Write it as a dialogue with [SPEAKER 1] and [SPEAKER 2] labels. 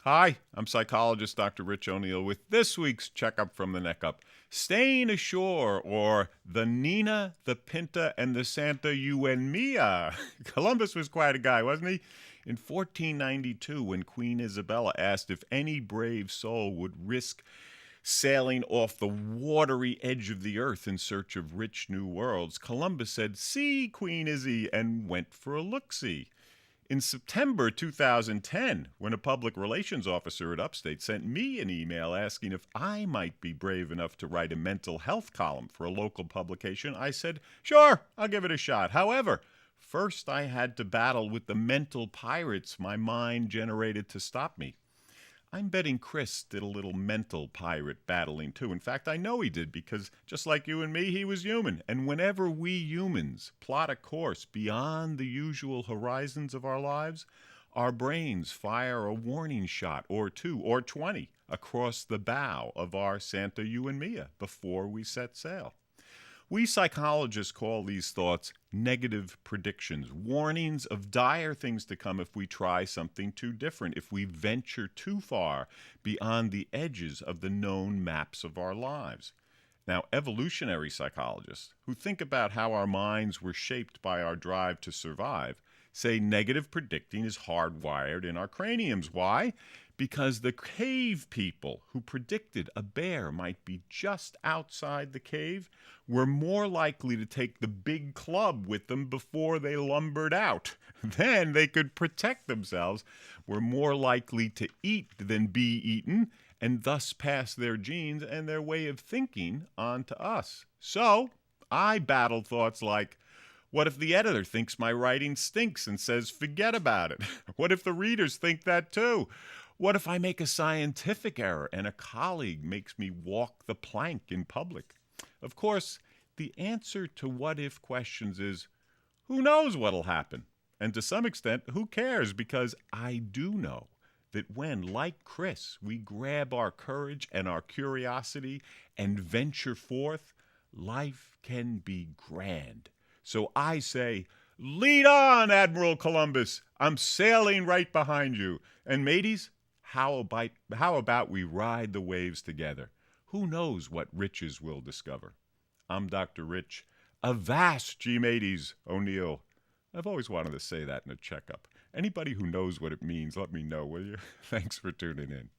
[SPEAKER 1] Hi, I'm psychologist Dr. Rich O'Neill with this week's Checkup from the Neck Up. Staying ashore, or the Nina, the Pinta, and the Santa You and Mia. Columbus was quite a guy, wasn't he? In 1492, when Queen Isabella asked if any brave soul would risk sailing off the watery edge of the earth in search of rich new worlds, Columbus said, "See, Queen Izzy," and went for a look-see. In September 2010, when a public relations officer at Upstate sent me an email asking if I might be brave enough to write a mental health column for a local publication, I said, "Sure, I'll give it a shot." However, first I had to battle with the mental pirates my mind generated to stop me. I'm betting Chris did a little mental pirate battling too. In fact, I know he did because just like you and me, he was human. And whenever we humans plot a course beyond the usual horizons of our lives, our brains fire a warning shot or two or 20 across the bow of our Santa You and Mia before we set sail. We psychologists call these thoughts negative predictions, warnings of dire things to come if we try something too different, if we venture too far beyond the edges of the known maps of our lives. Now, evolutionary psychologists, who think about how our minds were shaped by our drive to survive, say negative predicting is hardwired in our craniums. Why? Because the cave people who predicted a bear might be just outside the cave were more likely to take the big club with them before they lumbered out. Then they could protect themselves, were more likely to eat than be eaten, and thus pass their genes and their way of thinking on to us. So I battled thoughts like, what if the editor thinks my writing stinks and says forget about it? What if the readers think that too? What if I make a scientific error and a colleague makes me walk the plank in public? Of course, the answer to what if questions is, who knows what'll happen? And to some extent, who cares? Because I do know that when, like Chris, we grab our courage and our curiosity and venture forth, life can be grand. So I say, lead on, Admiral Columbus. I'm sailing right behind you. And mateys, how about we ride the waves together? Who knows what riches we'll discover? I'm Dr. Rich. Avast, ye mateys, O'Neill. I've always wanted to say that in a checkup. Anybody who knows what it means, let me know, will you? Thanks for tuning in.